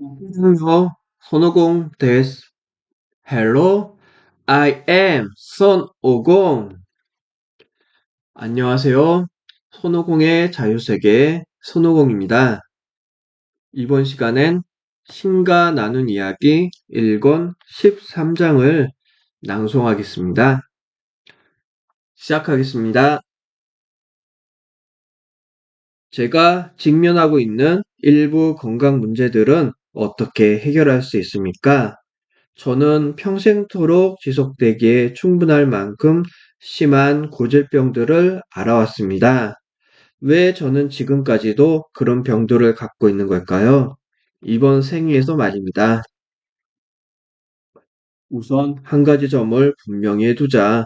안녕하세요. 손오공 데스. Hello, I am 손오공. 안녕하세요. 손오공의 자유세계 손오공입니다. 이번 시간엔 신과 나눈 이야기 1권 13장을 낭송하겠습니다. 시작하겠습니다. 제가 직면하고 있는 일부 건강 문제들은 어떻게 해결할 수 있습니까? 저는 평생토록 지속되기에 충분할 만큼 심한 고질병들을 알아왔습니다. 왜 저는 지금까지도 그런 병들을 갖고 있는 걸까요? 이번 생에서 말입니다. 우선 한 가지 점을 분명히 해두자.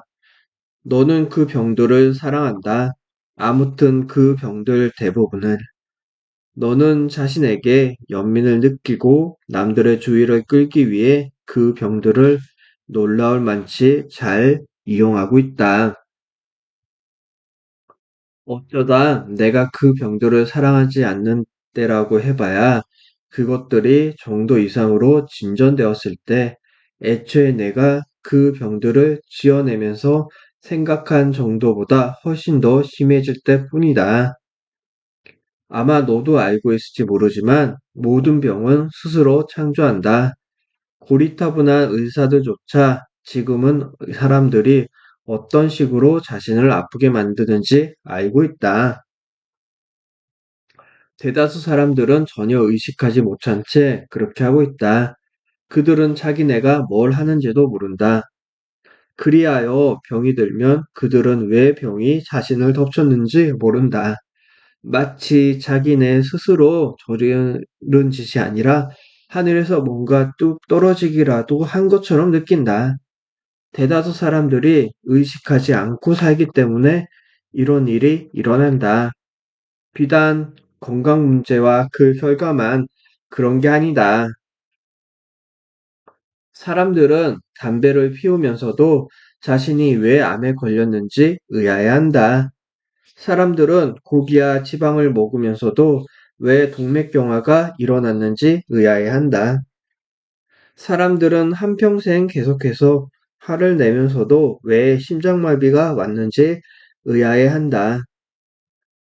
너는 그 병들을 사랑한다. 아무튼 그 병들 대부분을. 너는 자신에게 연민을 느끼고 남들의 주의를 끌기 위해 그 병들을 놀라울 만치 잘 이용하고 있다. 어쩌다 내가 그 병들을 사랑하지 않는 때라고 해봐야 그것들이 정도 이상으로 진전되었을 때 애초에 내가 그 병들을 지어내면서 생각한 정도보다 훨씬 더 심해질 때뿐이다. 아마 너도 알고 있을지 모르지만 모든 병은 스스로 창조한다. 고리타분한 의사들조차 지금은 사람들이 어떤 식으로 자신을 아프게 만드는지 알고 있다. 대다수 사람들은 전혀 의식하지 못한 채 그렇게 하고 있다. 그들은 자기네가 뭘 하는지도 모른다. 그리하여 병이 들면 그들은 왜 병이 자신을 덮쳤는지 모른다. 마치 자기네 스스로 저지른 짓이 아니라 하늘에서 뭔가 뚝 떨어지기라도 한 것처럼 느낀다. 대다수 사람들이 의식하지 않고 살기 때문에 이런 일이 일어난다. 비단 건강 문제와 그 결과만 그런 게 아니다. 사람들은 담배를 피우면서도 자신이 왜 암에 걸렸는지 의아해한다. 사람들은 고기와 지방을 먹으면서도 왜 동맥경화가 일어났는지 의아해한다. 사람들은 한평생 계속해서 화를 내면서도 왜 심장마비가 왔는지 의아해한다.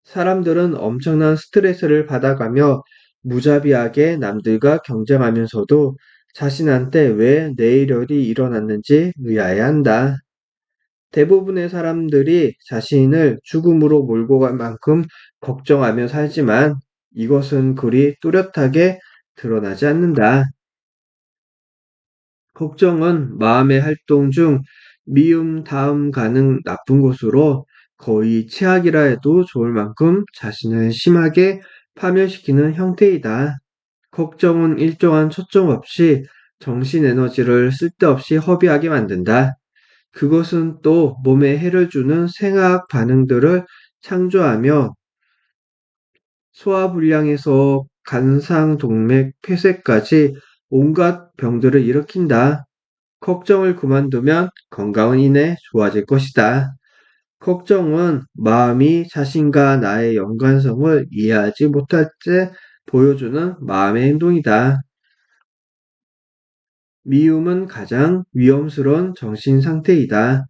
사람들은 엄청난 스트레스를 받아가며 무자비하게 남들과 경쟁하면서도 자신한테 왜 내일이 일어났는지 의아해한다. 대부분의 사람들이 자신을 죽음으로 몰고 갈 만큼 걱정하며 살지만 이것은 그리 뚜렷하게 드러나지 않는다. 걱정은 마음의 활동 중 미움 다음 가는 나쁜 곳으로 거의 최악이라 해도 좋을 만큼 자신을 심하게 파멸시키는 형태이다. 걱정은 일정한 초점 없이 정신 에너지를 쓸데없이 허비하게 만든다. 그것은 또 몸에 해를 주는 생화학 반응들을 창조하며 소화불량에서 간상동맥 폐쇄까지 온갖 병들을 일으킨다. 걱정을 그만두면 건강은 이내 좋아질 것이다. 걱정은 마음이 자신과 나의 연관성을 이해하지 못할 때 보여주는 마음의 행동이다. 미움은 가장 위험스러운 정신 상태이다.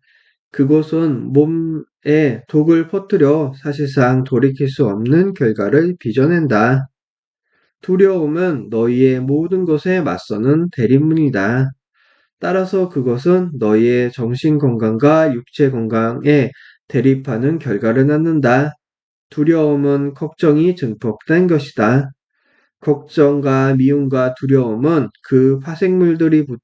그것은 몸에 독을 퍼뜨려 사실상 돌이킬 수 없는 결과를 빚어낸다. 두려움은 너희의 모든 것에 맞서는 대립문이다. 따라서 그것은 너희의 정신 건강과 육체 건강에 대립하는 결과를 낳는다. 두려움은 걱정이 증폭된 것이다. 걱정과 미움과 두려움은 그 파생물들인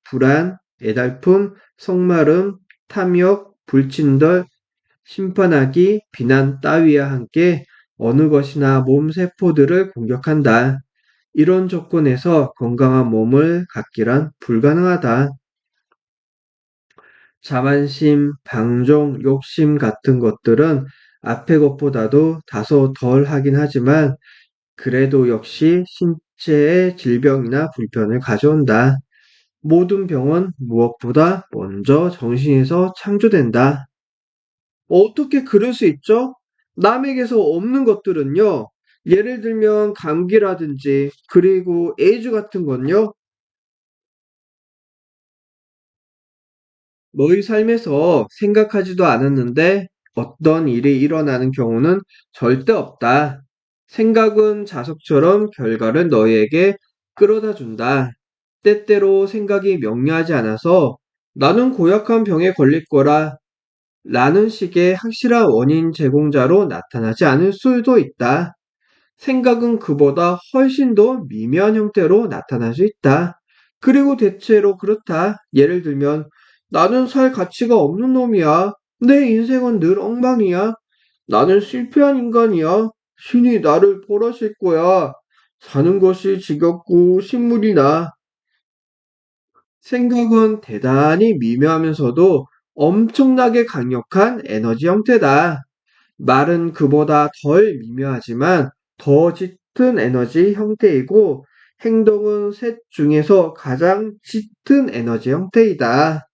불안, 애달픔, 성마름, 탐욕, 불친절, 심판하기, 비난 따위와 함께 어느 것이나 몸 세포들을 공격한다. 이런 조건에서 건강한 몸을 갖기란 불가능하다. 자만심, 방종, 욕심 같은 것들은 앞의 것보다도 다소 덜 하긴 하지만 그래도 역시 신체에 질병이나 불편을 가져온다. 모든 병은 무엇보다 먼저 정신에서 창조된다. 어떻게 그럴 수 있죠? 남에게서 없는 것들은요. 예를 들면 감기라든지 그리고 에이즈 같은 건요. 너희 삶에서 생각하지도 않았는데 어떤 일이 일어나는 경우는 절대 없다. 생각은 자석처럼 결과를 너희에게 끌어다 준다. 때때로 생각이 명료하지 않아서 나는 고약한 병에 걸릴 거라 라는 식의 확실한 원인 제공자로 나타나지 않을 수도 있다. 생각은 그보다 훨씬 더 미묘한 형태로 나타날 수 있다. 그리고 대체로 그렇다. 예를 들면, 나는 살 가치가 없는 놈이야. 내 인생은 늘 엉망이야. 나는 실패한 인간이야. 신이 나를 벌하실 거야. 사는 것이 지겹고 신물이 나. 생각은 대단히 미묘하면서도 엄청나게 강력한 에너지 형태다. 말은 그보다 덜 미묘하지만 더 짙은 에너지 형태이고 행동은 셋 중에서 가장 짙은 에너지 형태이다.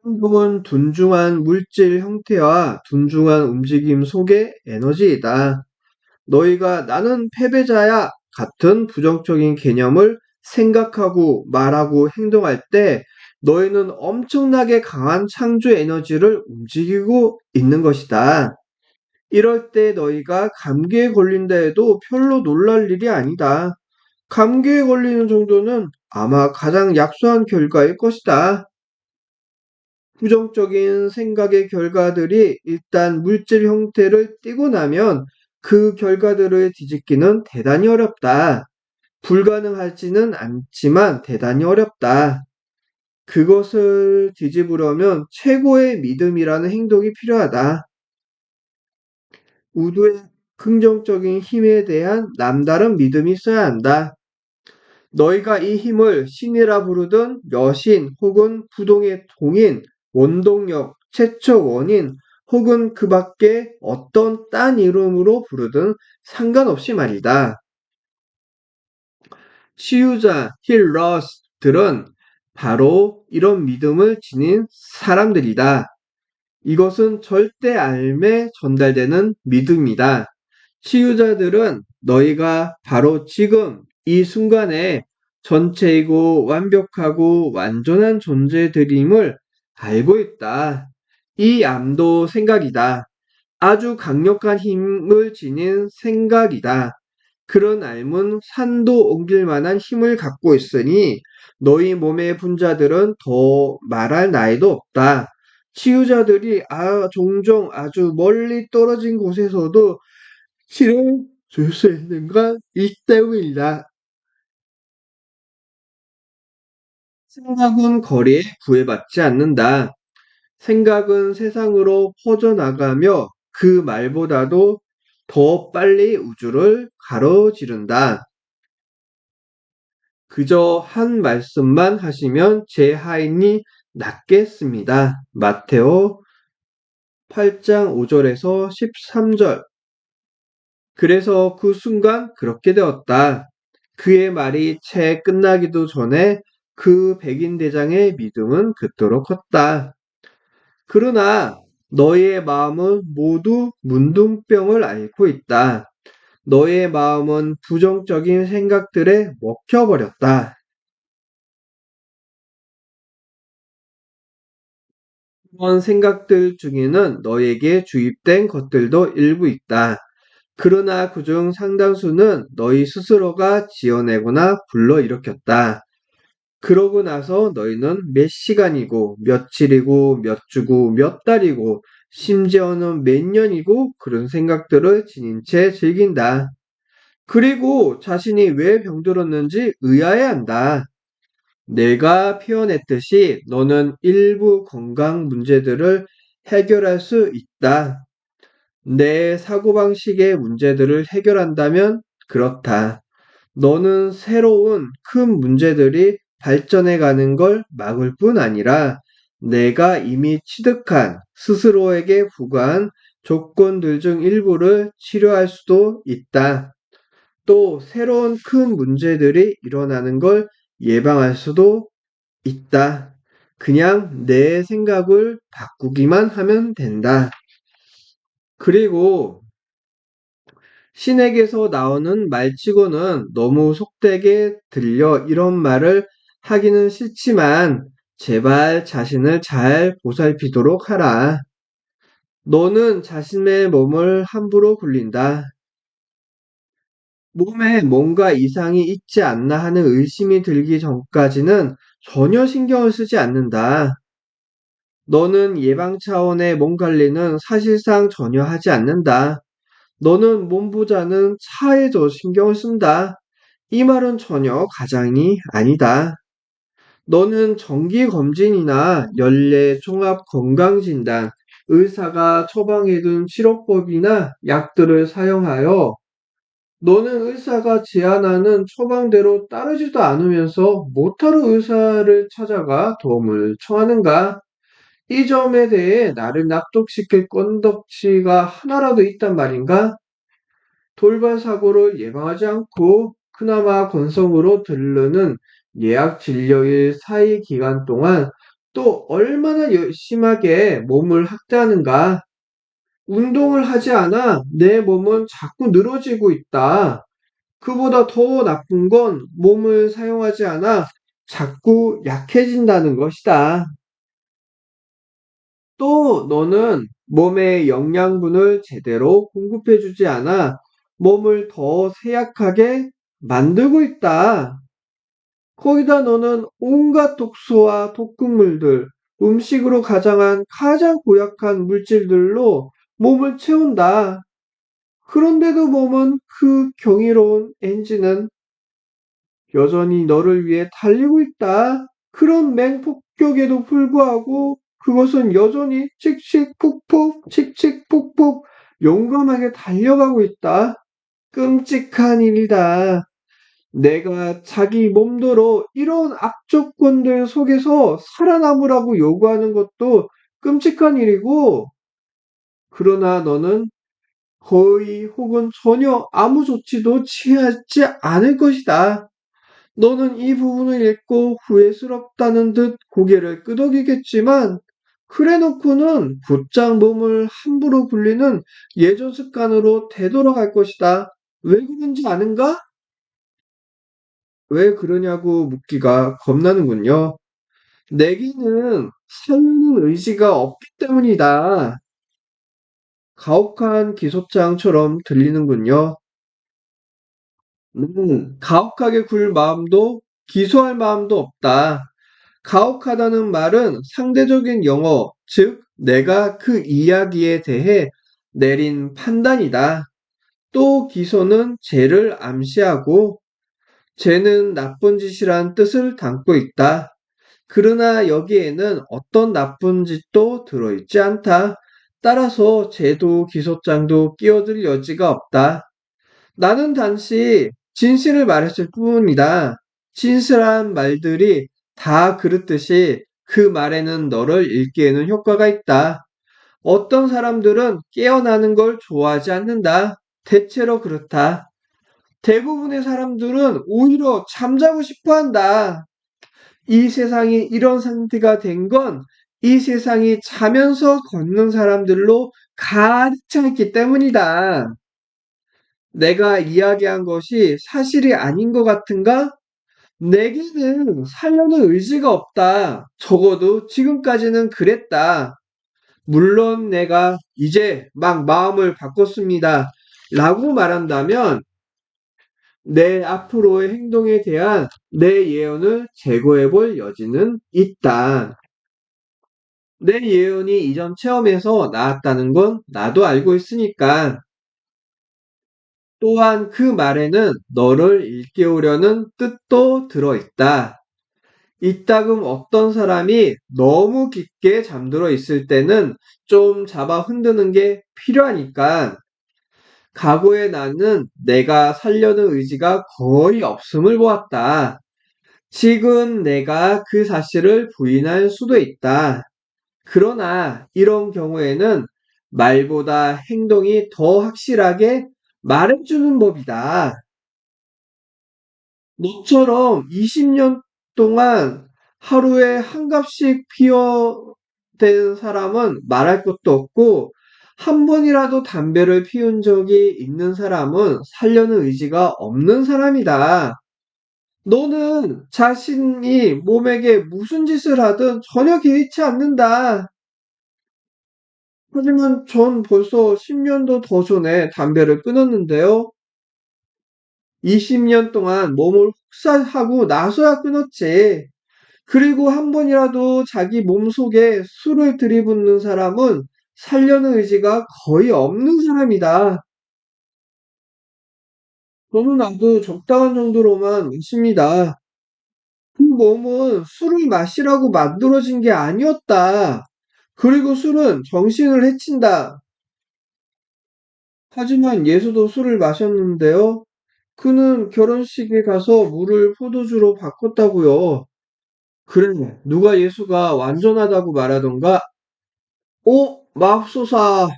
행동은 둔중한 물질 형태와 둔중한 움직임 속의 에너지이다. 너희가 나는 패배자야 같은 부정적인 개념을 생각하고 말하고 행동할 때 너희는 엄청나게 강한 창조 에너지를 움직이고 있는 것이다. 이럴 때 너희가 감기에 걸린다 해도 별로 놀랄 일이 아니다. 감기에 걸리는 정도는 아마 가장 약소한 결과일 것이다. 부정적인 생각의 결과들이 일단 물질 형태를 띠고 나면 그 결과들을 뒤집기는 대단히 어렵다. 불가능하지는 않지만 대단히 어렵다. 그것을 뒤집으려면 최고의 믿음이라는 행동이 필요하다. 우주의 긍정적인 힘에 대한 남다른 믿음이 있어야 한다. 너희가 이 힘을 신이라 부르든 여신 혹은 부동의 동인, 원동력, 최초 원인 혹은 그 밖에 어떤 딴 이름으로 부르든 상관없이 말이다. 치유자, 힐러스들은 바로 이런 믿음을 지닌 사람들이다. 이것은 절대 삶에 전달되는 믿음이다. 치유자들은 너희가 바로 지금 이 순간에 전체이고 완벽하고 완전한 존재들임을 알고 있다. 이 암도 생각이다. 아주 강력한 힘을 지닌 생각이다. 그런 알은 산도 옮길 만한 힘을 갖고 있으니 너희 몸의 분자들은 더 말할 나위도 없다. 치유자들이 종종 아주 멀리 떨어진 곳에서도 치료를 줄 수 있는 건 이 때문이다. 생각은 거리에 구애받지 않는다. 생각은 세상으로 퍼져나가며 그 말보다도 더 빨리 우주를 가로지른다. 그저 한 말씀만 하시면 제 하인이 낫겠습니다. 마테오 8장 5절에서 13절. 그래서 그 순간 그렇게 되었다. 그의 말이 채 끝나기도 전에 그 백인 대장의 믿음은 그토록 컸다. 그러나 너희의 마음은 모두 문둥병을 앓고 있다. 너희의 마음은 부정적인 생각들에 먹혀버렸다. 그런 생각들 중에는 너에게 주입된 것들도 일부 있다. 그러나 그중 상당수는 너희 스스로가 지어내거나 불러일으켰다. 그러고 나서 너희는 몇 시간이고 며칠이고 몇 주고 몇 달이고 심지어는 몇 년이고 그런 생각들을 지닌 채 즐긴다. 그리고 자신이 왜 병들었는지 의아해한다. 내가 표현했듯이 너는 일부 건강 문제들을 해결할 수 있다. 내 사고방식의 문제들을 해결한다면 그렇다. 너는 새로운 큰 문제들이 발전해 가는 걸 막을 뿐 아니라 내가 이미 취득한 스스로에게 부과한 조건들 중 일부를 치료할 수도 있다. 또 새로운 큰 문제들이 일어나는 걸 예방할 수도 있다. 그냥 내 생각을 바꾸기만 하면 된다. 그리고 신에게서 나오는 말치고는 너무 속되게 들려 이런 말을 하기는 싫지만 제발 자신을 잘 보살피도록 하라. 너는 자신의 몸을 함부로 굴린다. 몸에 뭔가 이상이 있지 않나 하는 의심이 들기 전까지는 전혀 신경을 쓰지 않는다. 너는 예방 차원의 몸 관리는 사실상 전혀 하지 않는다. 너는 몸보다는 차에 더 신경을 쓴다. 이 말은 전혀 가장이 아니다. 너는 정기검진이나 연례 종합건강진단, 의사가 처방해둔 치료법이나 약들을 사용하여 너는 의사가 제안하는 처방대로 따르지도 않으면서 뭐하러 의사를 찾아가 도움을 청하는가? 이 점에 대해 나를 납득시킬 건덕지가 하나라도 있단 말인가? 돌발 사고를 예방하지 않고 그나마 건성으로 들르는 예약 진료일 사이 기간 동안 또 얼마나 심하게 몸을 학대하는가? 운동을 하지 않아 내 몸은 자꾸 늘어지고 있다. 그보다 더 나쁜 건 몸을 사용하지 않아 자꾸 약해진다는 것이다. 또 너는 몸에 영양분을 제대로 공급해주지 않아 몸을 더 쇠약하게 만들고 있다. 거기다 너는 온갖 독소와 독극물들, 음식으로 가장한 가장 고약한 물질들로 몸을 채운다. 그런데도 몸은 그 경이로운 엔진은 여전히 너를 위해 달리고 있다. 그런 맹폭격에도 불구하고 그것은 여전히 칙칙폭폭, 칙칙폭폭 용감하게 달려가고 있다. 끔찍한 일이다. 내가 자기 몸도로 이런 악조건들 속에서 살아남으라고 요구하는 것도 끔찍한 일이고, 그러나 너는 거의 혹은 전혀 아무 조치도 취하지 않을 것이다. 너는 이 부분을 읽고 후회스럽다는 듯 고개를 끄덕이겠지만, 그래 놓고는 곧장 몸을 함부로 굴리는 예전 습관으로 되돌아갈 것이다. 왜 그런지 아는가? 왜 그러냐고 묻기가 겁나는군요. 내게는 살려는 의지가 없기 때문이다. 가혹한 기소장처럼 들리는군요. 가혹하게 굴 마음도 기소할 마음도 없다. 가혹하다는 말은 상대적인 영어, 즉, 내가 그 이야기에 대해 내린 판단이다. 또 기소는 죄를 암시하고 죄는 나쁜 짓이란 뜻을 담고 있다. 그러나 여기에는 어떤 나쁜 짓도 들어있지 않다. 따라서 죄도 기소장도 끼어들 여지가 없다. 나는 단지 진실을 말했을 뿐이다. 진실한 말들이 다 그렇듯이 그 말에는 너를 읽기에는 효과가 있다. 어떤 사람들은 깨어나는 걸 좋아하지 않는다. 대체로 그렇다. 대부분의 사람들은 오히려 잠자고 싶어 한다. 이 세상이 이런 상태가 된 건 이 세상이 자면서 걷는 사람들로 가득 차 있기 때문이다. 내가 이야기한 것이 사실이 아닌 것 같은가? 내게는 살려는 의지가 없다. 적어도 지금까지는 그랬다. 물론 내가 이제 막 마음을 바꿨습니다. 라고 말한다면 내 앞으로의 행동에 대한 내 예언을 재고해 볼 여지는 있다. 내 예언이 이전 체험에서 나왔다는 건 나도 알고 있으니까. 또한 그 말에는 너를 일깨우려는 뜻도 들어있다. 이따금 어떤 사람이 너무 깊게 잠들어 있을 때는 좀 잡아 흔드는 게 필요하니까. 과거의 나는 내가 살려는 의지가 거의 없음을 보았다. 지금 내가 그 사실을 부인할 수도 있다. 그러나 이런 경우에는 말보다 행동이 더 확실하게 말해주는 법이다. 너처럼 20년 동안 하루에 한 갑씩 피워댄 사람은 말할 것도 없고, 한 번이라도 담배를 피운 적이 있는 사람은 살려는 의지가 없는 사람이다. 너는 자신이 몸에게 무슨 짓을 하든 전혀 개의치 않는다. 하지만 전 벌써 10년도 더 전에 담배를 끊었는데요. 20년 동안 몸을 혹사하고 나서야 끊었지. 그리고 한 번이라도 자기 몸속에 술을 들이붓는 사람은 살려는 의지가 거의 없는 사람이다. 저는 아주 적당한 정도로만 마십니다. 그 몸은 술을 마시라고 만들어진 게 아니었다. 그리고 술은 정신을 해친다. 하지만 예수도 술을 마셨는데요. 그는 결혼식에 가서 물을 포도주로 바꿨다고요. 그래, 누가 예수가 완전하다고 말하던가? 오, 맙소사.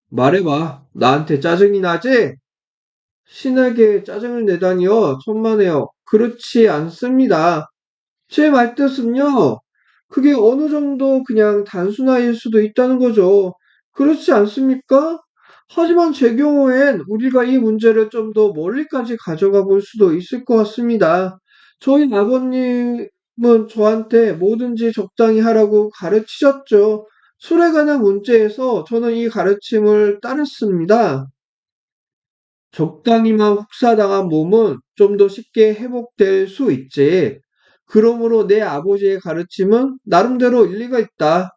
말해봐. 나한테 짜증이 나지? 신에게 짜증을 내다니요. 천만에요. 그렇지 않습니다. 제 말뜻은요. 그게 어느 정도 그냥 단순화일 수도 있다는 거죠. 그렇지 않습니까? 하지만 제 경우엔 우리가 이 문제를 좀 더 멀리까지 가져가 볼 수도 있을 것 같습니다. 저희 아버님은 저한테 뭐든지 적당히 하라고 가르치셨죠. 술에 관한 문제에서 저는 이 가르침을 따랐습니다. 적당히만 혹사당한 몸은 좀 더 쉽게 회복될 수 있지. 그러므로 내 아버지의 가르침은 나름대로 일리가 있다.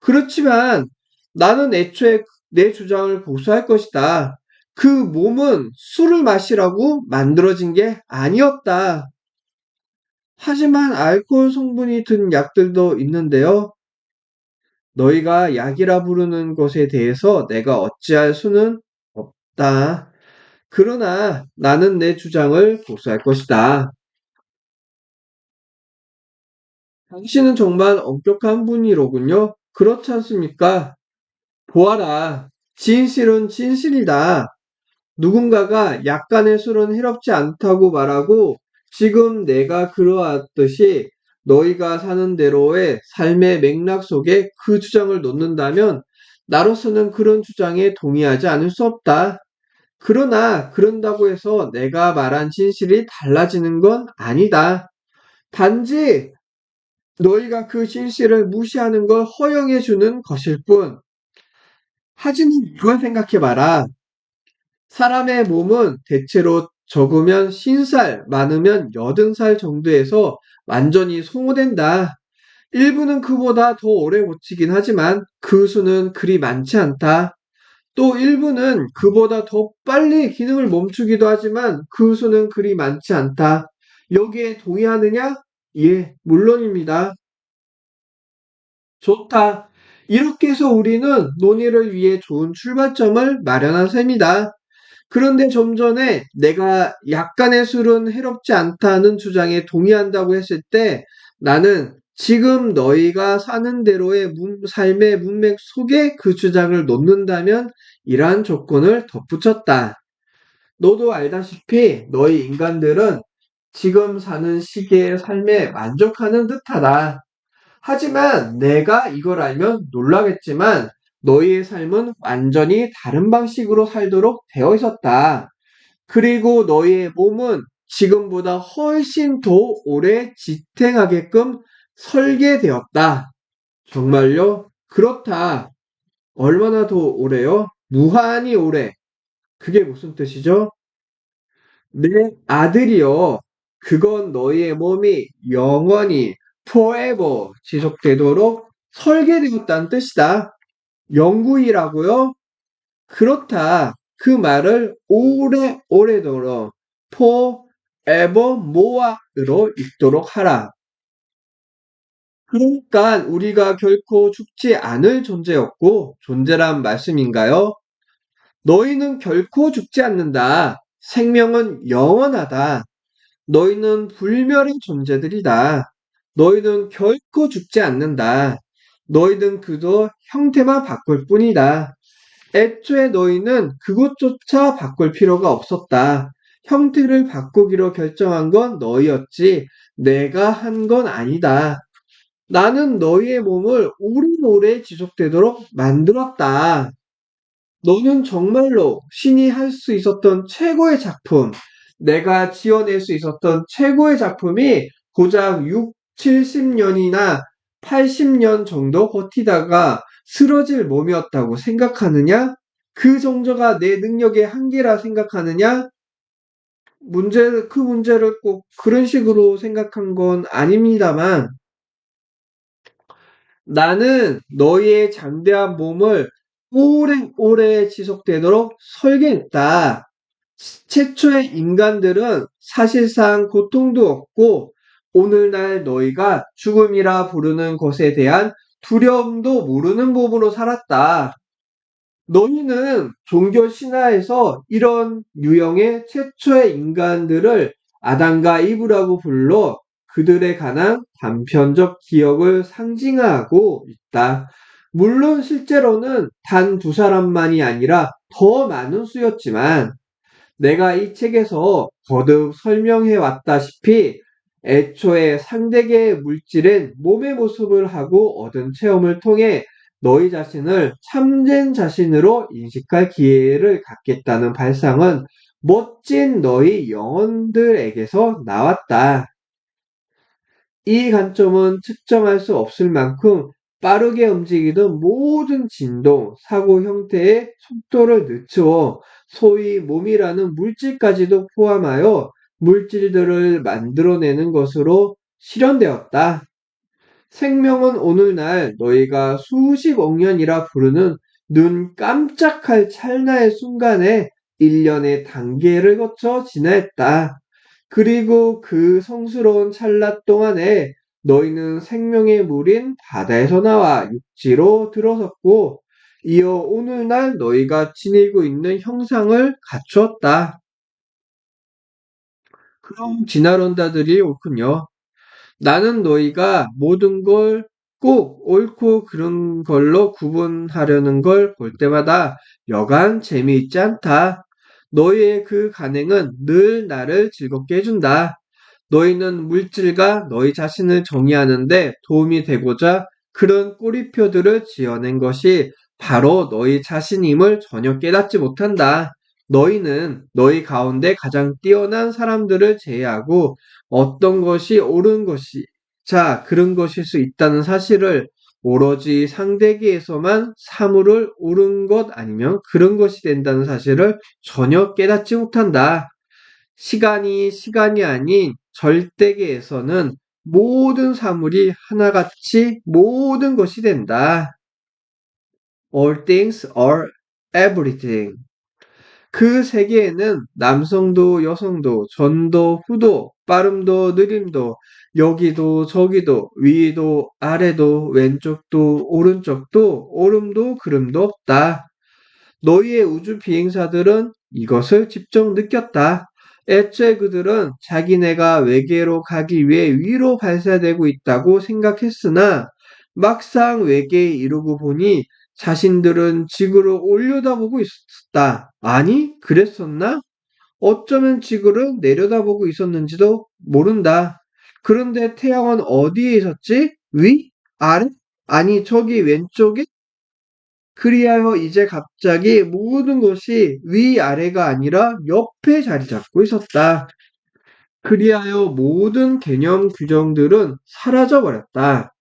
그렇지만 나는 애초에 내 주장을 고수할 것이다. 그 몸은 술을 마시라고 만들어진 게 아니었다. 하지만 알코올 성분이 든 약들도 있는데요. 너희가 약이라 부르는 것에 대해서 내가 어찌할 수는 없다. 그러나 나는 내 주장을 고수할 것이다. 당신은 정말 엄격한 분이로군요. 그렇지 않습니까? 보아라. 진실은 진실이다. 누군가가 약간의 술은 해롭지 않다고 말하고 지금 내가 그러하듯이 너희가 사는 대로의 삶의 맥락 속에 그 주장을 놓는다면 나로서는 그런 주장에 동의하지 않을 수 없다. 그러나 그런다고 해서 내가 말한 진실이 달라지는 건 아니다. 단지 너희가 그 진실을 무시하는 걸 허용해 주는 것일 뿐. 하지만 이걸 생각해 봐라. 사람의 몸은 대체로 적으면 50살, 많으면 80살 정도에서 완전히 소모된다. 일부는 그보다 더 오래 버티긴 하지만 그 수는 그리 많지 않다. 또 일부는 그보다 더 빨리 기능을 멈추기도 하지만 그 수는 그리 많지 않다. 여기에 동의하느냐? 예, 물론입니다. 좋다. 이렇게 해서 우리는 논의를 위해 좋은 출발점을 마련한 셈이다. 그런데 좀 전에 내가 약간의 술은 해롭지 않다는 주장에 동의한다고 했을 때 나는 지금 너희가 사는 대로의 삶의 문맥 속에 그 주장을 놓는다면 이러한 조건을 덧붙였다. 너도 알다시피 너희 인간들은 지금 사는 시기의 삶에 만족하는 듯하다. 하지만 내가 이걸 알면 놀라겠지만 너희의 삶은 완전히 다른 방식으로 살도록 되어 있었다. 그리고 너희의 몸은 지금보다 훨씬 더 오래 지탱하게끔 설계되었다. 정말요? 그렇다. 얼마나 더 오래요? 무한히 오래. 그게 무슨 뜻이죠? 내 아들이여. 그건 너희의 몸이 영원히 forever 지속되도록 설계되었다는 뜻이다. 영구히라고요? 그렇다. 그 말을 오래오래도록 forevermore으로 읽도록 하라. 그러니까 우리가 결코 죽지 않을 존재였고 존재란 말씀인가요? 너희는 결코 죽지 않는다. 생명은 영원하다. 너희는 불멸의 존재들이다. 너희는 결코 죽지 않는다. 너희는 그저 형태만 바꿀 뿐이다. 애초에 너희는 그것조차 바꿀 필요가 없었다. 형태를 바꾸기로 결정한 건 너희였지 내가 한 건 아니다. 나는 너희의 몸을 오래오래 지속되도록 만들었다. 너는 정말로 신이 할 수 있었던 최고의 작품, 내가 지어낼 수 있었던 최고의 작품이 고작 6, 70년이나 80년 정도 버티다가 쓰러질 몸이었다고 생각하느냐? 그 정도가 내 능력의 한계라 생각하느냐? 그 문제를 꼭 그런 식으로 생각한 건 아닙니다만, 나는 너희의 장대한 몸을 오래오래 지속되도록 설계했다. 최초의 인간들은 사실상 고통도 없고 오늘날 너희가 죽음이라 부르는 것에 대한 두려움도 모르는 몸으로 살았다. 너희는 종교 신화에서 이런 유형의 최초의 인간들을 아담과 이브라고 불러 그들에 관한 단편적 기억을 상징하고 있다. 물론 실제로는 단 두 사람만이 아니라 더 많은 수였지만 내가 이 책에서 거듭 설명해 왔다시피 애초에 상대계의 물질은 몸의 모습을 하고 얻은 체험을 통해 너희 자신을 참된 자신으로 인식할 기회를 갖겠다는 발상은 멋진 너희 영혼들에게서 나왔다. 이 관점은 측정할 수 없을 만큼 빠르게 움직이던 모든 진동, 사고 형태의 속도를 늦추어 소위 몸이라는 물질까지도 포함하여 물질들을 만들어내는 것으로 실현되었다. 생명은 오늘날 너희가 수십억 년이라 부르는 눈 깜짝할 찰나의 순간에 일련의 단계를 거쳐 지나했다. 그리고 그 성스러운 찰나 동안에 너희는 생명의 물인 바다에서 나와 육지로 들어섰고 이어 오늘날 너희가 지니고 있는 형상을 갖추었다. 그럼 진화론자들이 옳군요. 나는 너희가 모든 걸 꼭 옳고 그른 걸로 구분하려는 걸 볼 때마다 여간 재미있지 않다. 너희의 그 간행은 늘 나를 즐겁게 해준다. 너희는 물질과 너희 자신을 정의하는데 도움이 되고자 그런 꼬리표들을 지어낸 것이 바로 너희 자신임을 전혀 깨닫지 못한다. 너희는 너희 가운데 가장 뛰어난 사람들을 제외하고 어떤 것이 옳은 것이, 그런 것일 수 있다는 사실을 오로지 상대기에서만 사물을 옳은 것 아니면 그런 것이 된다는 사실을 전혀 깨닫지 못한다. 시간이 아닌 절대계에서는 모든 사물이 하나같이 모든 것이 된다. All things are everything. 그 세계에는 남성도 여성도 전도 후도 빠름도 느림도 여기도 저기도 위도 아래도 왼쪽도 오른쪽도 오름도 그름도 없다. 너희의 우주 비행사들은 이것을 직접 느꼈다. 애초에 그들은 자기네가 외계로 가기 위해 위로 발사되고 있다고 생각했으나 막상 외계에 이르고 보니 자신들은 지구를 올려다보고 있었다. 아니, 그랬었나? 어쩌면 지구를 내려다보고 있었는지도 모른다. 그런데 태양은 어디에 있었지? 위? 아래? 아니, 저기 왼쪽에? 그리하여 이제 갑자기 모든 것이 위아래가 아니라 옆에 자리 잡고 있었다. 그리하여 모든 개념 규정들은 사라져 버렸다.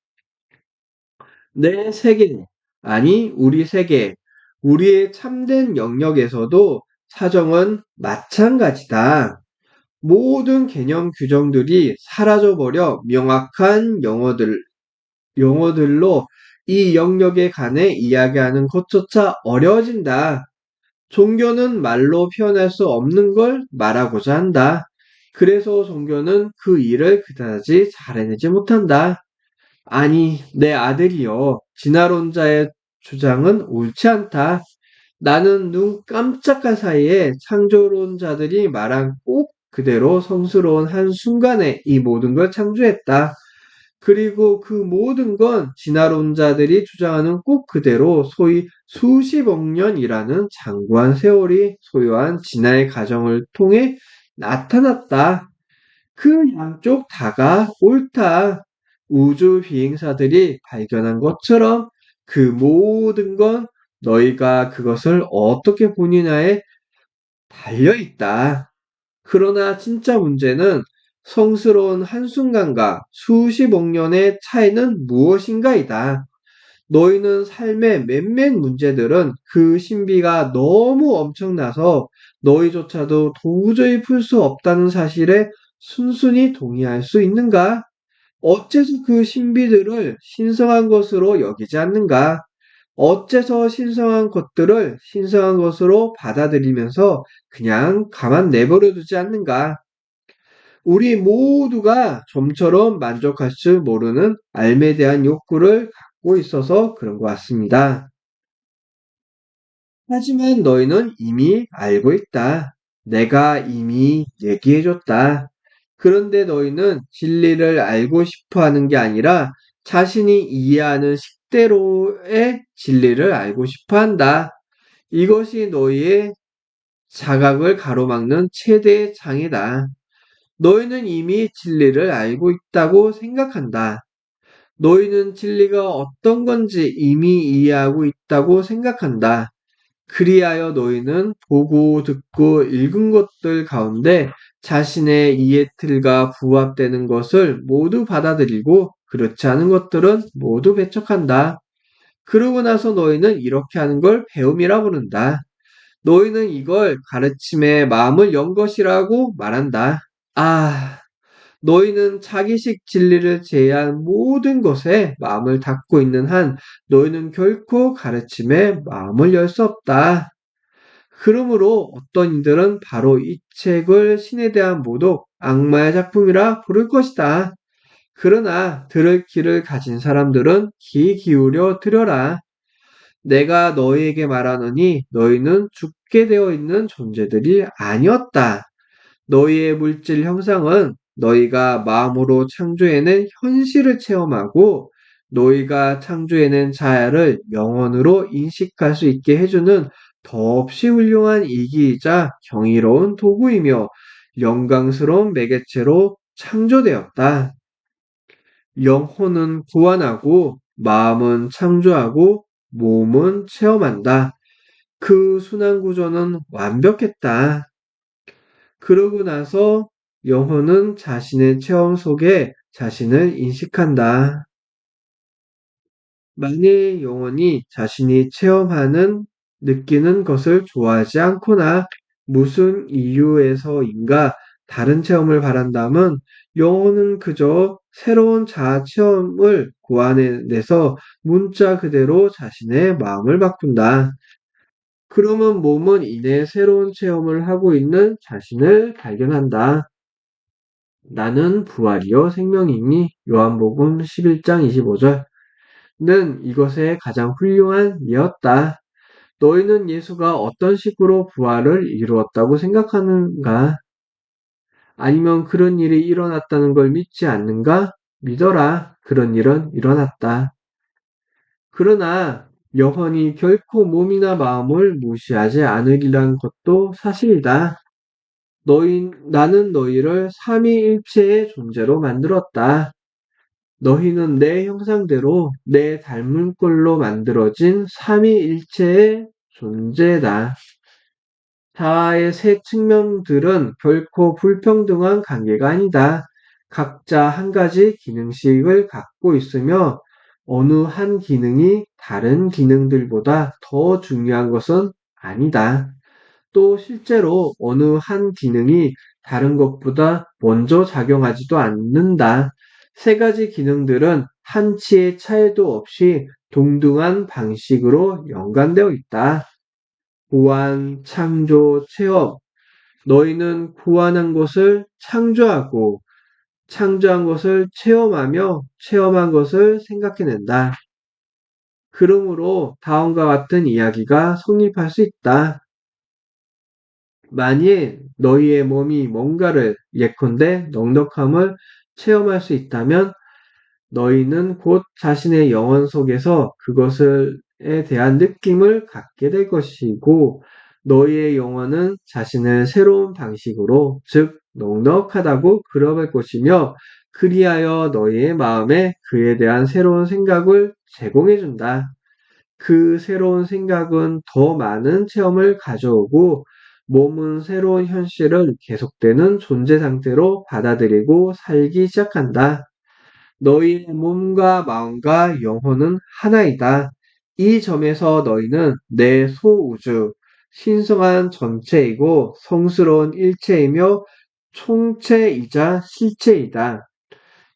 내 세계, 아니 우리 세계, 우리의 참된 영역에서도 사정은 마찬가지다. 모든 개념 규정들이 사라져버려 명확한 용어들로 이 영역에 관해 이야기하는 것조차 어려워진다. 종교는 말로 표현할 수 없는 걸 말하고자 한다. 그래서 종교는 그 일을 그다지 잘해내지 못한다. 아니, 내 아들이여, 진화론자의 주장은 옳지 않다. 나는 눈 깜짝할 사이에 창조론자들이 말한 꼭 그대로 성스러운 한순간에 이 모든 걸 창조했다. 그리고 그 모든 건 진화론자들이 주장하는 꼭 그대로 소위 수십억 년이라는 장구한 세월이 소요한 진화의 과정을 통해 나타났다. 그 양쪽 다가 옳다. 우주 비행사들이 발견한 것처럼 그 모든 건 너희가 그것을 어떻게 보느냐에 달려 있다. 그러나 진짜 문제는 성스러운 한순간과 수십억 년의 차이는 무엇인가이다. 너희는 삶의 몇몇 문제들은 그 신비가 너무 엄청나서 너희조차도 도저히 풀 수 없다는 사실에 순순히 동의할 수 있는가? 어째서 그 신비들을 신성한 것으로 여기지 않는가? 어째서 신성한 것들을 신성한 것으로 받아들이면서 그냥 가만 내버려 두지 않는가? 우리 모두가 좀처럼 만족할 줄 모르는 삶에 대한 욕구를 갖고 있어서 그런 것 같습니다. 하지만 너희는 이미 알고 있다. 내가 이미 얘기해줬다. 그런데 너희는 진리를 알고 싶어 하는 게 아니라 자신이 이해하는 식대로의 진리를 알고 싶어 한다. 이것이 너희의 자각을 가로막는 최대의 장애다. 너희는 이미 진리를 알고 있다고 생각한다. 너희는 진리가 어떤 건지 이미 이해하고 있다고 생각한다. 그리하여 너희는 보고 듣고 읽은 것들 가운데 자신의 이해 틀과 부합되는 것을 모두 받아들이고 그렇지 않은 것들은 모두 배척한다. 그러고 나서 너희는 이렇게 하는 걸 배움이라 부른다. 너희는 이걸 가르침에 마음을 연 것이라고 말한다. 아, 너희는 자기식 진리를 제외한 모든 것에 마음을 닫고 있는 한 너희는 결코 가르침에 마음을 열 수 없다. 그러므로 어떤 이들은 바로 이 책을 신에 대한 모독, 악마의 작품이라 부를 것이다. 그러나 들을 귀를 가진 사람들은 귀 기울여 들여라. 내가 너희에게 말하노니 너희는 죽게 되어 있는 존재들이 아니었다. 너희의 물질 형상은 너희가 마음으로 창조해낸 현실을 체험하고 너희가 창조해낸 자아를 영혼으로 인식할 수 있게 해주는 더없이 훌륭한 이기이자 경이로운 도구이며 영광스러운 매개체로 창조되었다. 영혼은 구원하고 마음은 창조하고 몸은 체험한다. 그 순환 구조는 완벽했다. 그러고 나서 영혼은 자신의 체험 속에 자신을 인식한다. 만일 영혼이 자신이 체험하는, 느끼는 것을 좋아하지 않거나 무슨 이유에서인가 다른 체험을 바란다면 영혼은 그저 새로운 자아 체험을 고안해내서 문자 그대로 자신의 마음을 바꾼다. 그러면 몸은 이내 새로운 체험을 하고 있는 자신을 발견한다. 나는 부활이요 생명이니 요한복음 11장 25절 는 이것의 가장 훌륭한 예였다. 너희는 예수가 어떤 식으로 부활을 이루었다고 생각하는가? 아니면 그런 일이 일어났다는 걸 믿지 않는가? 믿어라. 그런 일은 일어났다. 그러나 영혼이 결코 몸이나 마음을 무시하지 않으리란 것도 사실이다. 나는 너희를 삼위일체의 존재로 만들었다. 너희는 내 형상대로 내 닮은 꼴로 만들어진 삼위일체의 존재다. 자아의 세 측면들은 결코 불평등한 관계가 아니다. 각자 한 가지 기능식을 갖고 있으며 어느 한 기능이 다른 기능들보다 더 중요한 것은 아니다. 또 실제로 어느 한 기능이 다른 것보다 먼저 작용하지도 않는다. 세 가지 기능들은 한치의 차이도 없이 동등한 방식으로 연관되어 있다. 보완, 창조, 체험. 너희는 보완한 것을 창조하고 창조한 것을 체험하며 체험한 것을 생각해낸다. 그러므로 다음과 같은 이야기가 성립할 수 있다. 만일 너희의 몸이 뭔가를 예컨대 넉넉함을 체험할 수 있다면 너희는 곧 자신의 영혼 속에서 그것에 대한 느낌을 갖게 될 것이고 너희의 영혼은 자신을 새로운 방식으로, 즉 넉넉하다고 끌어갈 것이며 그리하여 너희의 마음에 그에 대한 새로운 생각을 제공해 준다. 그 새로운 생각은 더 많은 체험을 가져오고 몸은 새로운 현실을 계속되는 존재 상태로 받아들이고 살기 시작한다. 너희의 몸과 마음과 영혼은 하나이다. 이 점에서 너희는 내 소우주, 신성한 전체이고 성스러운 일체이며 총체이자 실체이다.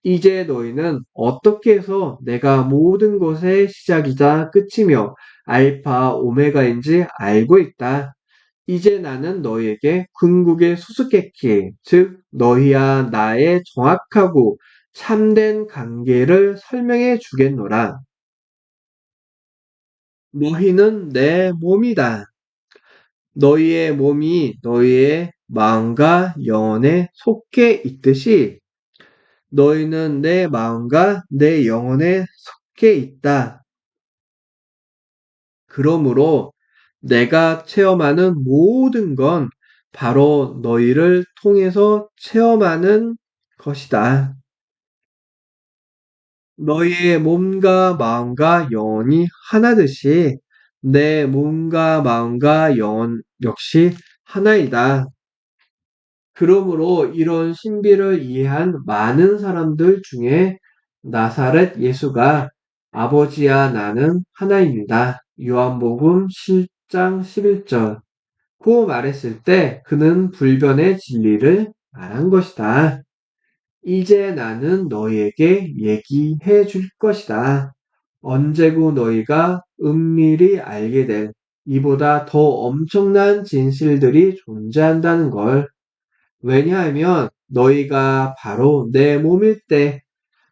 이제 너희는 어떻게 해서 내가 모든 것의 시작이자 끝이며 알파 오메가인지 알고 있다. 이제 나는 너희에게 궁극의 수수께끼, 즉 너희와 나의 정확하고 참된 관계를 설명해 주겠노라. 너희는 내 몸이다. 너희의 몸이 너희의 마음과 영혼에 속해 있듯이 너희는 내 마음과 내 영혼에 속해 있다. 그러므로 내가 체험하는 모든 건 바로 너희를 통해서 체험하는 것이다. 너희의 몸과 마음과 영혼이 하나듯이 내 몸과 마음과 영혼 역시 하나이다. 그러므로 이런 신비를 이해한 많은 사람들 중에 나사렛 예수가 아버지야 나는 하나입니다. 요한복음 7장 11절. 고 말했을 때 그는 불변의 진리를 말한 것이다. 이제 나는 너희에게 얘기해 줄 것이다. 언제고 너희가 은밀히 알게 될 이보다 더 엄청난 진실들이 존재한다는 걸. 왜냐하면 너희가 바로 내 몸일 때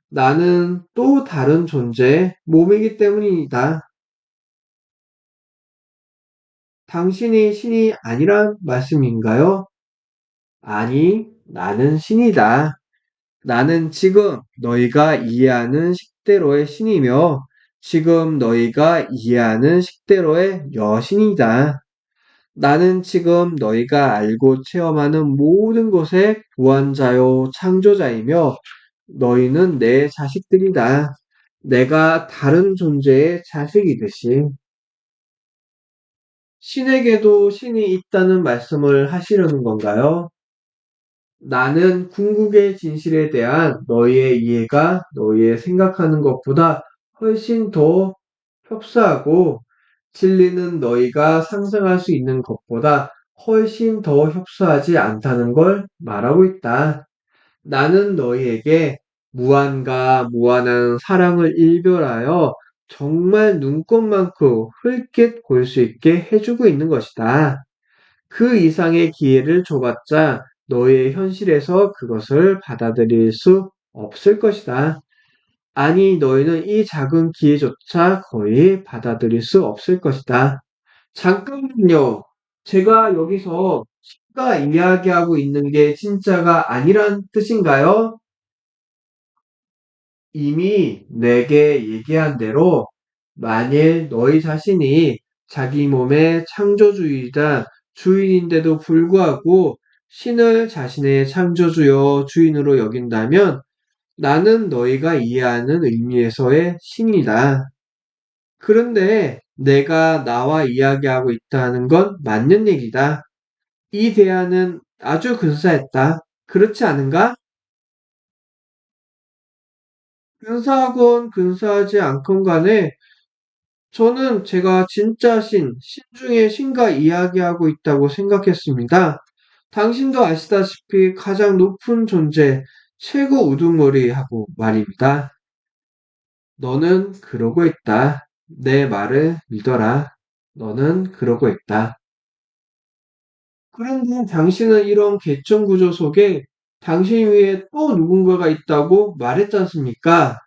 나는 또 다른 존재의 몸이기 때문이다. 당신이 신이 아니란 말씀인가요? 아니, 나는 신이다. 나는 지금 너희가 이해하는 식대로의 신이며 지금 너희가 이해하는 식대로의 여신이다. 나는 지금 너희가 알고 체험하는 모든 것의 구원자요 창조자이며 너희는 내 자식들이다. 내가 다른 존재의 자식이듯이. 신에게도 신이 있다는 말씀을 하시려는 건가요? 나는 궁극의 진실에 대한 너희의 이해가 너희의 생각하는 것보다 훨씬 더 협소하고 진리는 너희가 상상할 수 있는 것보다 훨씬 더 협소하지 않다는 걸 말하고 있다. 나는 너희에게 무한과 무한한 사랑을 일별하여 정말 눈꽃만큼 흘낏 볼 수 있게 해주고 있는 것이다. 그 이상의 기회를 줘봤자 너의 현실에서 그것을 받아들일 수 없을 것이다. 아니, 너희는 이 작은 기회조차 거의 받아들일 수 없을 것이다. 잠깐만요. 제가 여기서 신가 이야기하고 있는 게 진짜가 아니란 뜻인가요? 이미 내게 얘기한 대로 만일 너희 자신이 자기 몸의 창조주이자 주인인데도 불구하고 신을 자신의 창조주여 주인으로 여긴다면 나는 너희가 이해하는 의미에서의 신이다. 그런데 내가 나와 이야기하고 있다는 건 맞는 얘기다. 이 대화는 아주 근사했다. 그렇지 않은가? 근사하건 근사하지 않건 간에 저는 제가 진짜 신 중에 신과 이야기하고 있다고 생각했습니다. 당신도 아시다시피 가장 높은 존재, 최고 우두머리하고 말입니다. 너는 그러고 있다. 내 말을 믿어라. 너는 그러고 있다. 그런데 당신은 이런 계층 구조 속에 당신 위에 또 누군가가 있다고 말했지 않습니까?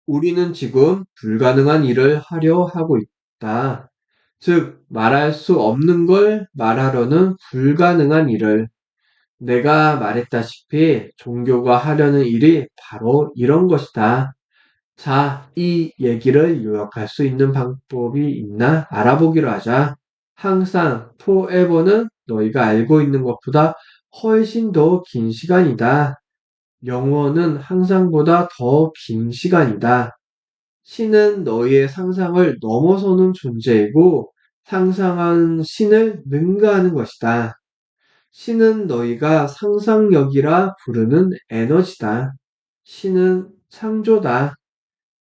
우리는 지금 불가능한 일을 하려 하고 있다. 즉, 말할 수 없는 걸 말하려는 불가능한 일을. 내가 말했다시피 종교가 하려는 일이 바로 이런 것이다. 자, 이 얘기를 요약할 수 있는 방법이 있나 알아보기로 하자. 항상 forever는 너희가 알고 있는 것보다 훨씬 더 긴 시간이다. 영원은 항상보다 더 긴 시간이다. 신은 너희의 상상을 넘어서는 존재이고 상상한 신을 능가하는 것이다. 신은 너희가 상상력이라 부르는 에너지다. 신은 창조다.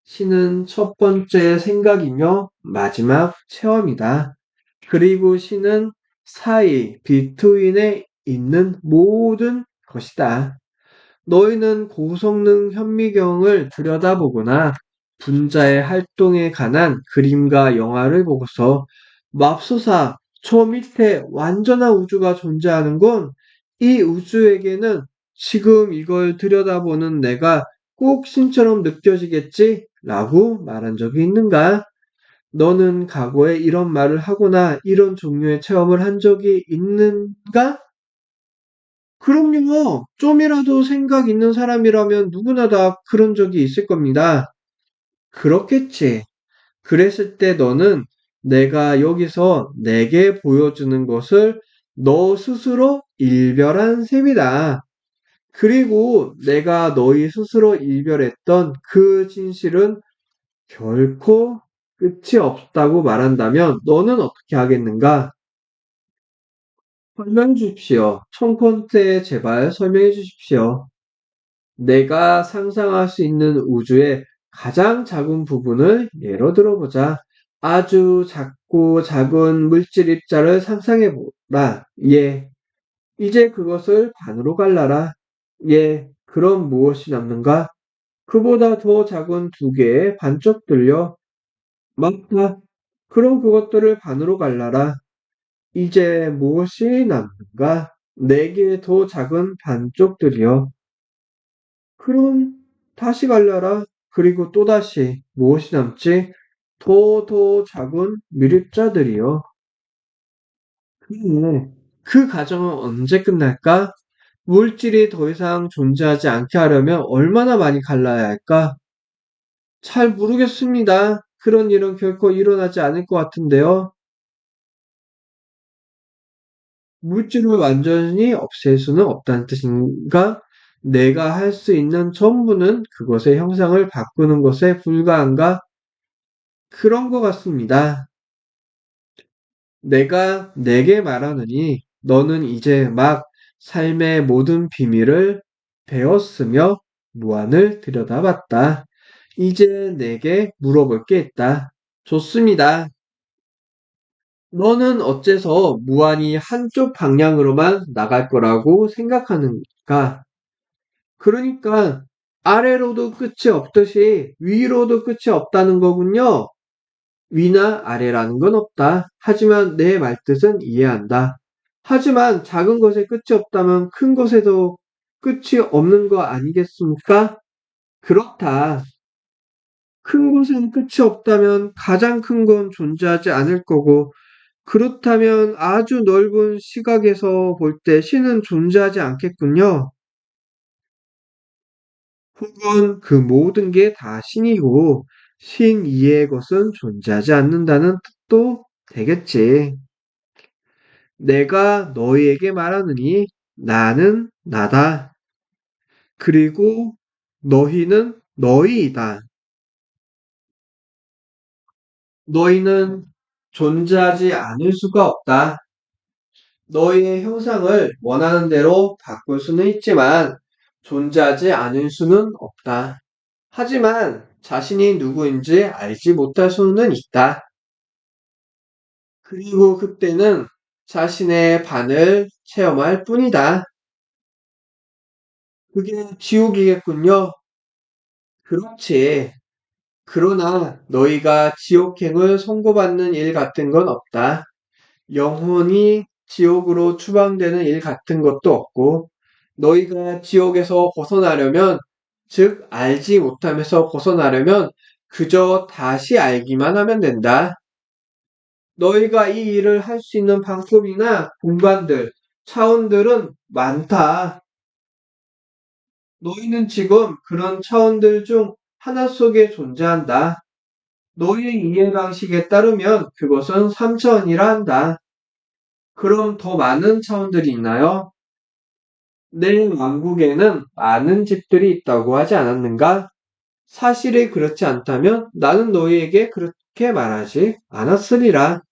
신은 첫 번째 생각이며 마지막 체험이다. 그리고 신은 사이, 비트윈에 있는 모든 것이다. 너희는 고성능 현미경을 들여다보거나 분자의 활동에 관한 그림과 영화를 보고서 맙소사, 저 밑에 완전한 우주가 존재하는 건 이 우주에게는 지금 이걸 들여다보는 내가 꼭 신처럼 느껴지겠지? 라고 말한 적이 있는가? 너는 과거에 이런 말을 하거나 이런 종류의 체험을 한 적이 있는가? 그럼요. 좀이라도 생각 있는 사람이라면 누구나 다 그런 적이 있을 겁니다. 그렇겠지. 그랬을 때 너는 내가 여기서 내게 보여주는 것을 너 스스로 일별한 셈이다. 그리고 내가 너희 스스로 일별했던 그 진실은 결코 끝이 없다고 말한다면 너는 어떻게 하겠는가? 설명해 주십시오. 청컨대 제발 설명해 주십시오. 내가 상상할 수 있는 우주의 가장 작은 부분을 예로 들어보자. 아주 작고 작은 물질 입자를 상상해 보라. 예. 이제 그것을 반으로 갈라라. 예. 그럼 무엇이 남는가? 그보다 더 작은 두 개의 반쪽들요. 맞다. 그럼 그것들을 반으로 갈라라. 이제 무엇이 남는가? 네 개의 더 작은 반쪽들이요. 그럼 다시 갈라라. 그리고 또다시 무엇이 남지? 더 작은 미립자들이요. 그 과정은 언제 끝날까? 물질이 더 이상 존재하지 않게 하려면 얼마나 많이 갈라야 할까? 잘 모르겠습니다. 그런 일은 결코 일어나지 않을 것 같은데요. 물질을 완전히 없앨 수는 없다는 뜻인가? 내가 할 수 있는 전부는 그것의 형상을 바꾸는 것에 불과한가? 그런 것 같습니다. 내가 내게 말하느니 너는 이제 막 삶의 모든 비밀을 배웠으며 무한을 들여다봤다. 이제 내게 물어볼 게 있다. 좋습니다. 너는 어째서 무한히 한쪽 방향으로만 나갈 거라고 생각하는가? 그러니까 아래로도 끝이 없듯이 위로도 끝이 없다는 거군요. 위나 아래라는 건 없다. 하지만 내 말뜻은 이해한다. 하지만 작은 것에 끝이 없다면 큰 것에도 끝이 없는 거 아니겠습니까? 그렇다. 큰 것엔 끝이 없다면 가장 큰 건 존재하지 않을 거고, 그렇다면 아주 넓은 시각에서 볼 때 신은 존재하지 않겠군요. 혹은 그 모든 게 다 신이고, 신 이외의 것은 존재하지 않는다는 뜻도 되겠지. 내가 너희에게 말하느니 나는 나다. 그리고 너희는 너희이다. 너희는 존재하지 않을 수가 없다. 너희의 형상을 원하는 대로 바꿀 수는 있지만 존재하지 않을 수는 없다. 하지만 자신이 누구인지 알지 못할 수는 있다. 그리고 그때는 자신의 반을 체험할 뿐이다. 그게 지옥이겠군요. 그렇지. 그러나 너희가 지옥행을 선고받는 일 같은 건 없다. 영혼이 지옥으로 추방되는 일 같은 것도 없고, 너희가 지옥에서 벗어나려면, 즉, 알지 못하면서 벗어나려면, 그저 다시 알기만 하면 된다. 너희가 이 일을 할 수 있는 방법이나 공간들, 차원들은 많다. 너희는 지금 그런 차원들 중 하나 속에 존재한다. 너의 이해 방식에 따르면 그것은 3차원이라 한다. 그럼 더 많은 차원들이 있나요? 내 왕국에는 많은 집들이 있다고 하지 않았는가? 사실이 그렇지 않다면 나는 너희에게 그렇게 말하지 않았으리라.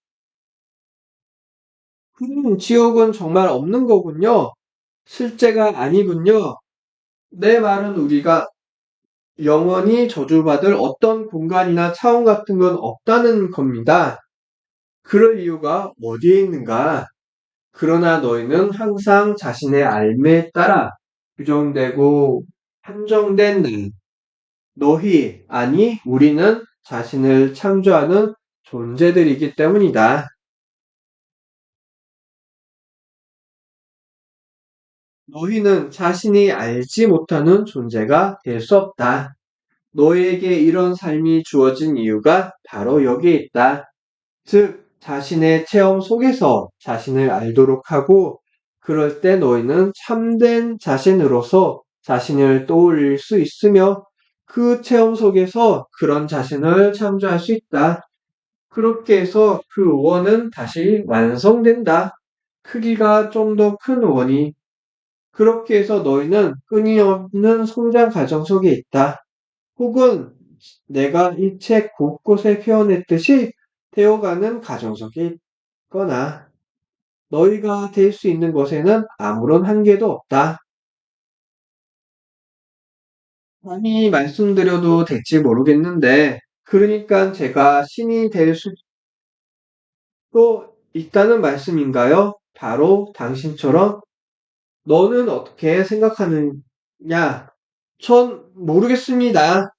지옥은 정말 없는 거군요. 실제가 아니군요. 내 말은 우리가 영원히 저주받을 어떤 공간이나 차원 같은 건 없다는 겁니다. 그럴 이유가 어디에 있는가? 그러나 너희는 항상 자신의 알매에 따라 규정되고 한정된 너희, 아니, 우리는 자신을 창조하는 존재들이기 때문이다. 너희는 자신이 알지 못하는 존재가 될 수 없다. 너희에게 이런 삶이 주어진 이유가 바로 여기에 있다. 즉, 자신의 체험 속에서 자신을 알도록 하고, 그럴 때 너희는 참된 자신으로서 자신을 떠올릴 수 있으며, 그 체험 속에서 그런 자신을 창조할 수 있다. 그렇게 해서 그 원은 다시 완성된다. 크기가 좀 더 큰 원이. 그렇게 해서 너희는 끊임없는 성장 과정 속에 있다. 혹은 내가 이 책 곳곳에 표현했듯이 되어가는 과정 속에 있거나 너희가 될 수 있는 것에는 아무런 한계도 없다. 많이 말씀드려도 될지 모르겠는데, 그러니까 제가 신이 될 수도 있다는 말씀인가요? 바로 당신처럼 너는 어떻게 생각하느냐? 전 모르겠습니다.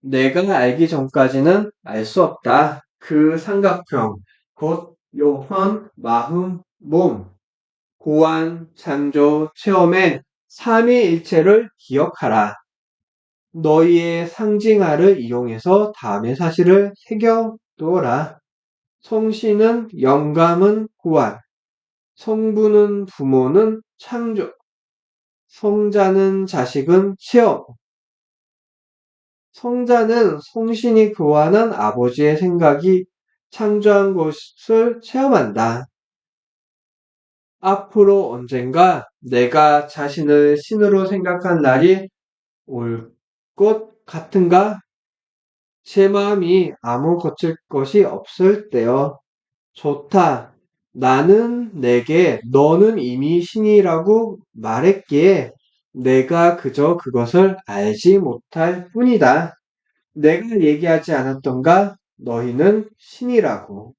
내가 알기 전까지는 알 수 없다. 그 삼각형, 곧 영혼, 마음, 몸, 고안, 창조, 체험의 삼위일체를 기억하라. 너희의 상징화를 이용해서 다음의 사실을 새겨두어라. 성신은 영감은 고안, 성부는 부모는 창조, 성자는 자식은 체험, 성자는 성신이 교환한 아버지의 생각이 창조한 것을 체험한다. 앞으로 언젠가 내가 자신을 신으로 생각한 날이 올 것 같은가? 제 마음이 아무 거칠 것이 없을 때요. 좋다. 나는 내게 너는 이미 신이라고 말했기에 내가 그저 그것을 알지 못할 뿐이다. 내가 얘기하지 않았던가? 너희는 신이라고.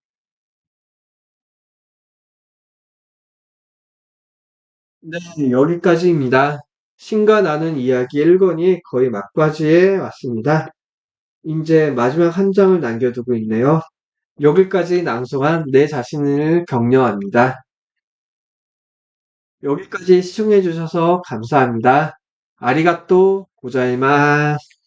네, 여기까지입니다. 신과 나는 이야기 1권이 거의 막바지에 왔습니다. 이제 마지막 한 장을 남겨두고 있네요. 여기까지 낭송한 내 자신을 격려합니다. 여기까지 시청해주셔서 감사합니다. 아리가또 고자이마스.